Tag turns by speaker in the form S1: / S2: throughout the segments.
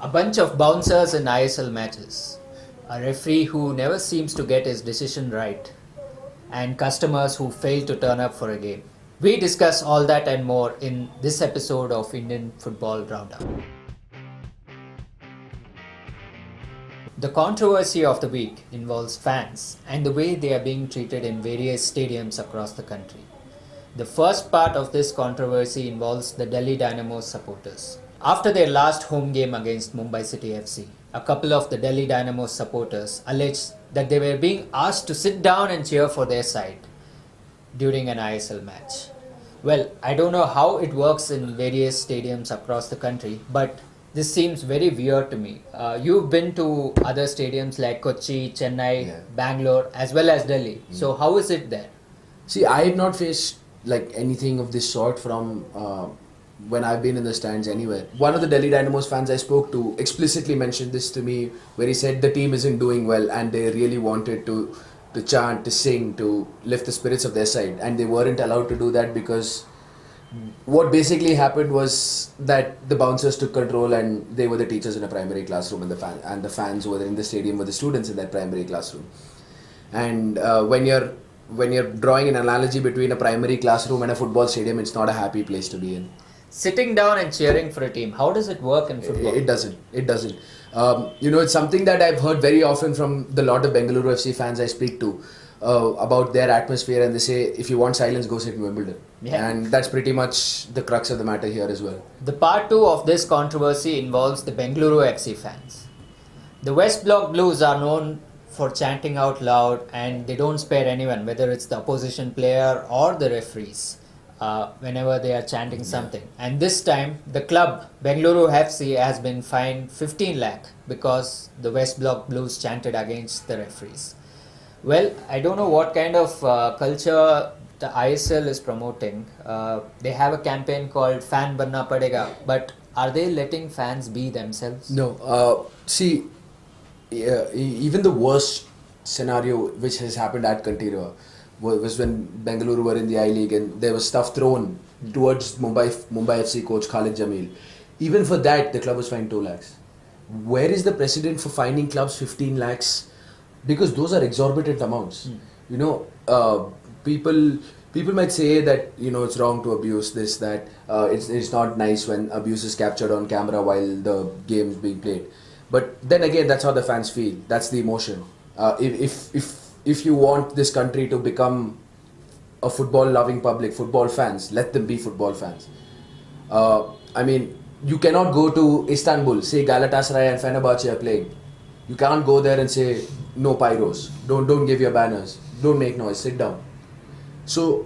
S1: A bunch of bouncers in ISL matches, a referee who never seems to get his decision right, and customers who fail to turn up for a game. We discuss all that and more in this episode of Indian Football Roundup. The controversy of the week involves fans and the way they are being treated in various stadiums across the country. The first part of this controversy involves the Delhi Dynamo's supporters. After their last home game against Mumbai City FC, a couple of the Delhi Dynamo's supporters alleged that they were being asked to sit down and cheer for their side during an ISL match. Well, I don't know how it works in various stadiums across the country, but this seems very weird to me. You've been to other stadiums like Kochi, Chennai, Bangalore, as well as Delhi. So how is it there?
S2: See, I have not faced like anything of this sort from when I've been in the stands anywhere. One of the Delhi Dynamos fans I spoke to explicitly mentioned this to me, where he said the team isn't doing well and they really wanted to chant, to sing, to lift the spirits of their side, and they weren't allowed to do that because what basically happened was that the bouncers took control and they were the teachers in a primary classroom, and the fans who were in the stadium were the students in that primary classroom. And when you're drawing an analogy between a primary classroom and a football stadium, it's not a happy place to be in.
S1: Sitting down and cheering for a team, how does it work in football?
S2: It doesn't. It's something that I've heard very often from the lot of Bengaluru FC fans I speak to about their atmosphere, and they say, if you want silence, go sit in Wimbledon.
S1: Yeah.
S2: And that's pretty much the crux of the matter here as well.
S1: The part 2 of this controversy involves the Bengaluru FC fans. The West Block Blues are known for chanting out loud, and they don't spare anyone, whether it's the opposition player or the referees, whenever they are chanting something. And this time, the club, Bengaluru FC, has been fined 15 lakh because the West Block Blues chanted against the referees. Well, I don't know what kind of culture the ISL is promoting. They have a campaign called Fan Banna Padega, but are they letting fans be themselves?
S2: No. Even the worst scenario which has happened at Kantirwa was when Bengaluru were in the I-League and there was stuff thrown towards Mumbai FC coach Khalid Jamil. Even for that, the club was fined 2 lakhs. Where is the precedent for fining clubs 15 lakhs? Because those are exorbitant amounts. People might say that it's wrong to abuse this, that it's not nice when abuse is captured on camera while the game is being played. But then again, that's how the fans feel. That's the emotion. If you want this country to become a football-loving public, football fans, let them be football fans. You cannot go to Istanbul, say Galatasaray and Fenerbahce are playing. You can't go there and say, no pyros, don't give your banners, don't make noise, sit down. So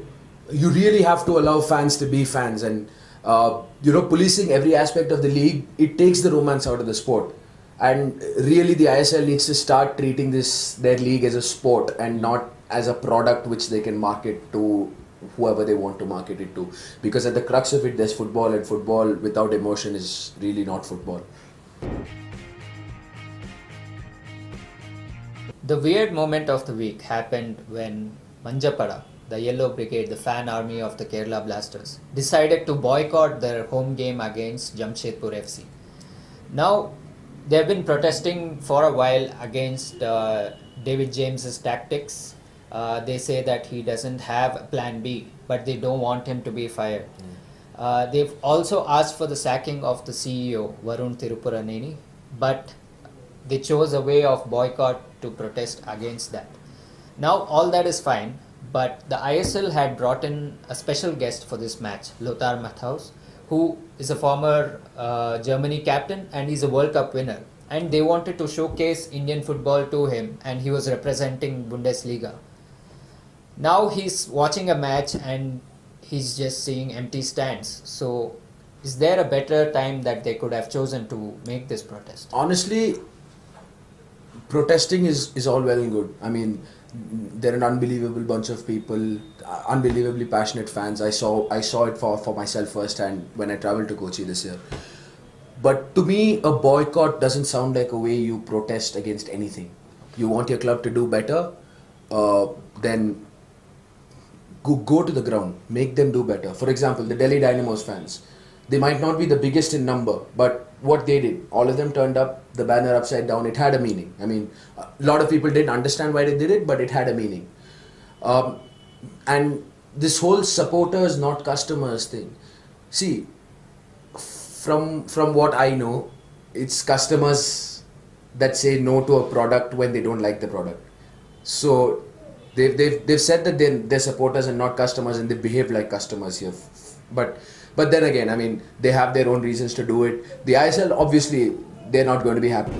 S2: you really have to allow fans to be fans, and policing every aspect of the league, it takes the romance out of the sport. And really the ISL needs to start treating their league as a sport and not as a product which they can market to whoever they want to market it to. Because at the crux of it, there's football, and football without emotion is really not football.
S1: The weird moment of the week happened when Manjapada, the Yellow Brigade, the fan army of the Kerala Blasters, decided to boycott their home game against Jamshedpur FC. Now, they have been protesting for a while against David James's tactics. They say that he doesn't have a plan B, but they don't want him to be fired. They've also asked for the sacking of the CEO, Varun Thirupuraneni, but they chose a way of boycott to protest against that. Now all that is fine, but the ISL had brought in a special guest for this match, Lothar Matthaus, who is a former Germany captain and he's a World Cup winner. And they wanted to showcase Indian football to him, and he was representing Bundesliga. Now he's watching a match and he's just seeing empty stands. So is there a better time that they could have chosen to make this protest?
S2: Honestly, protesting is all well and good. They're an unbelievable bunch of people, unbelievably passionate fans. I saw it for myself firsthand when I traveled to Kochi this year. But to me, a boycott doesn't sound like a way you protest against anything. You want your club to do better, then go to the ground, make them do better. For example, the Delhi Dynamos fans, they might not be the biggest in number, but what they did. All of them turned up the banner upside down. It had a meaning. I mean, a lot of people didn't understand why they did it, but it had a meaning. And this whole supporters not customers thing. See, from what I know, it's customers that say no to a product when they don't like the product. So they've said that they're supporters and not customers, and they behave like customers here. But then again, I mean, they have their own reasons to do it. The ISL, obviously, they're not going to be happy.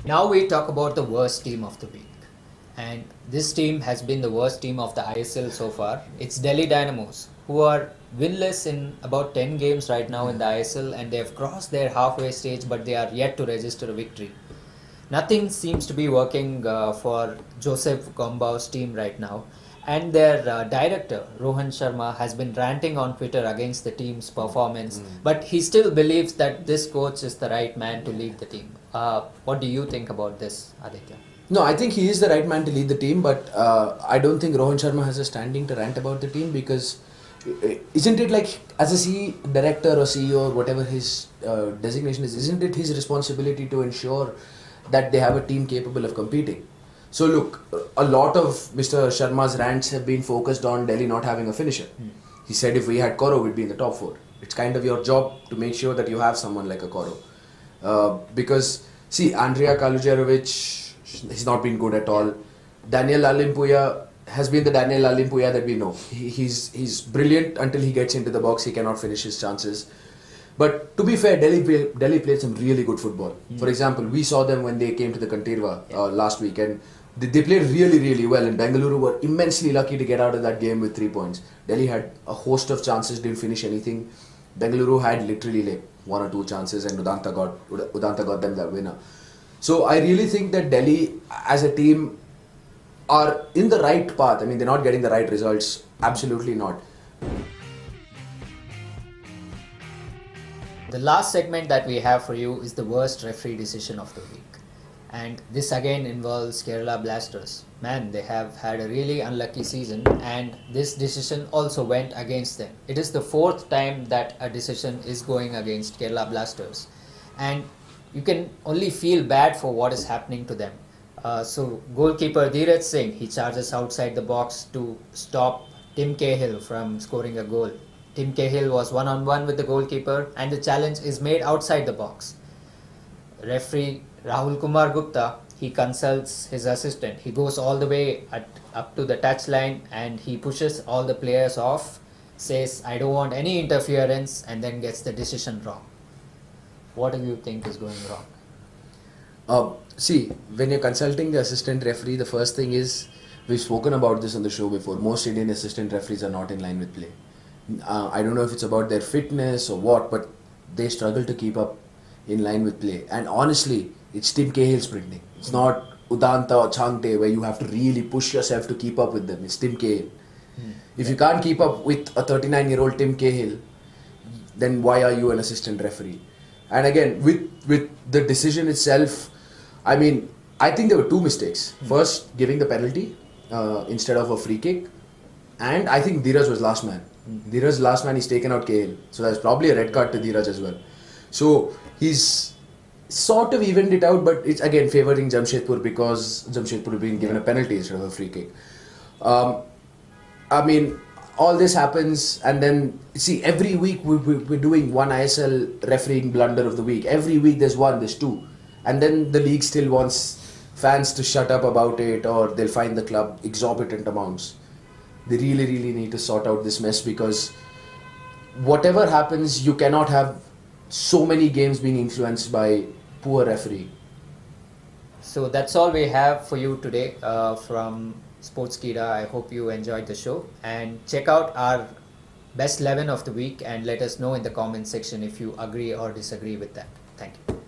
S1: Now we talk about the worst team of the week. And this team has been the worst team of the ISL so far. It's Delhi Dynamos, who are winless in about 10 games right now in the ISL, and they have crossed their halfway stage, but they are yet to register a victory. Nothing seems to be working for Joseph Gombau's team right now. And their director, Rohan Sharma, has been ranting on Twitter against the team's performance. But he still believes that this coach is the right man to lead the team. What do you think about this, Aditya?
S2: No, I think he is the right man to lead the team, but I don't think Rohan Sharma has a standing to rant about the team, because isn't it like, as a director or CEO or whatever his designation is, isn't it his responsibility to ensure that they have a team capable of competing? So look, a lot of Mr. Sharma's rants have been focused on Delhi not having a finisher. He said if we had Koro, we'd be in the top 4. It's kind of your job to make sure that you have someone like a Koro. Because, see, Andrea Kalujerovic, he's not been good at all. Daniel Alimpuya has been the Daniel Alimpuya that we know. He's brilliant until he gets into the box. He cannot finish his chances. But to be fair, Delhi played some really good football. For example, we saw them when they came to the Kantirva last week, and they played really, really well. And Bengaluru were immensely lucky to get out of that game with 3 points. Delhi had a host of chances, didn't finish anything. Bengaluru had literally like 1 or 2 chances, and Udanta got them that winner. So I really think that Delhi as a team are in the right path. I mean, they're not getting the right results. Absolutely not.
S1: The last segment that we have for you is the worst referee decision of the week. And this again involves Kerala Blasters. Man, they have had a really unlucky season, and this decision also went against them. It is the 4th time that a decision is going against Kerala Blasters. And you can only feel bad for what is happening to them. So goalkeeper Dheeraj Singh, he charges outside the box to stop Tim Cahill from scoring a goal. Tim Cahill was one-on-one with the goalkeeper, and the challenge is made outside the box. Referee Rahul Kumar Gupta, he consults his assistant. He goes all the way up to the touchline, and he pushes all the players off, says, "I don't want any interference," and then gets the decision wrong. What do you think is going wrong?
S2: See, when you're consulting the assistant referee, the first thing is, we've spoken about this on the show before, most Indian assistant referees are not in line with play. I don't know if it's about their fitness or what, but they struggle to keep up in line with play. And honestly, it's Tim Cahill sprinting. It's not Udanta or Changte where you have to really push yourself to keep up with them. It's Tim Cahill. If you can't keep up with a 39-year-old Tim Cahill, then why are you an assistant referee? And again, with the decision itself, I mean, I think there were 2 mistakes. First, giving the penalty instead of a free kick. And I think Dheeraj was last man. Dheeraj last man, he's taken out Cahill. So there's probably a red card to Dheeraj as well. So he's sort of evened it out, but it's again favouring Jamshedpur because Jamshedpur being given a penalty instead of a free kick. I mean, all this happens, and then see, every week we're doing one ISL refereeing blunder of the week. Every week there's 1, there's 2. And then the league still wants fans to shut up about it, or they'll fine the club exorbitant amounts. They really, really need to sort out this mess, because whatever happens, you cannot have so many games being influenced by poor refereeing.
S1: So that's all we have for you today from Sportskeeda. I hope you enjoyed the show, and check out our best 11 of the week and let us know in the comment section if you agree or disagree with that. Thank you.